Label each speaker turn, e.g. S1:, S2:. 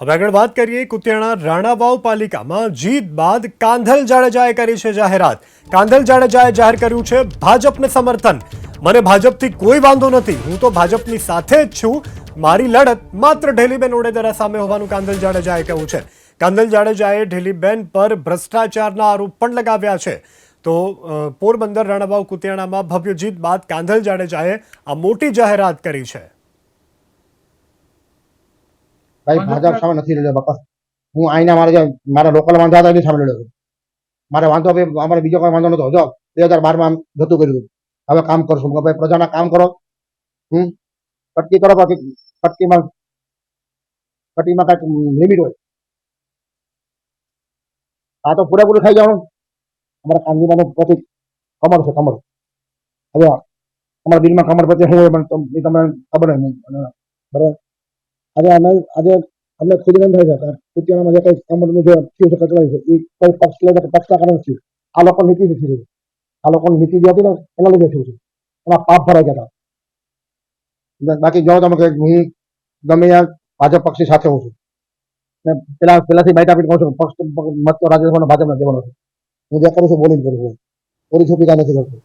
S1: હવે આગળ વાત કરીએ કુતિયાણા રાણાવાવ પાલિકામાં જીત બાદ કાંધલ જાડેજાએ કરી છે જાહેરાત। કાંધલ જાડેજાએ જાહેર કર્યું છે ભાજપને સમર્થન। મને ભાજપથી કોઈ વાંધો નથી, હું તો ભાજપની સાથે જ છું। મારી લડત માત્ર ઢેલીબેન ઓડેદરા સામે હોવાનું કાંધલ જાડેજાએ કહ્યું છે। કાંધલ જાડેજાએ ઢેલીબેન પર ભ્રષ્ટાચારના આરોપ પણ લગાવ્યા છે। તો પોરબંદર રાણાવાવ કુતિયાણામાં ભવ્ય જીત બાદ કાંધલ જાડેજાએ આ મોટી જાહેરાત કરી છે।
S2: भाई भाजप सामे नहीं लड़ो बापा। हूँ आईना मारा लोकल वांधा था एनी सामे लड़ो। मारे वांधो भाई अमारे बीजो कोई वांधो नतो। जो 2012 में जतुं कर्युं, हवे काम करशुं भाई प्रजाना काम करो। पट्टी करो बाकी पट्टी में कई लिमिट होय। आ तो पूरेपूरी खाई जाओ। अमरा कांदीमानुं प्रतीक कमर छे, कमर। हवे अमरा दिल में कमर प्रत्ये शुं होय पण तमने खबर नहीं बराबर। आज अમને ખુદ એમ થાય છે કુતિયાણામાં જે કઈ કમરનું જે થયું છે કચડાયું છે એ કોઈ પક્ષ લઈને પક્ષના કારણે થયું। આ લોકો નીતિ નથી થયું। આ લોકોની નીતિ જે હતી ને એના લીધે થયું છે। એમાં પાપ ભરાઈ ગયા હતા। બાકી જો તમે કે હું ગમે ત્યાં ભાજપ પક્ષની સાથે હોઉં છું ને પેલાથી બાઈટ કહું છું પક્ષ મત તો રાજ્યસભાનો ભાજપને દેવાનો છે। હું જે કરું છું બોલીને કરું છું, ઓરી છોપી કાંઈ નથી કરતો।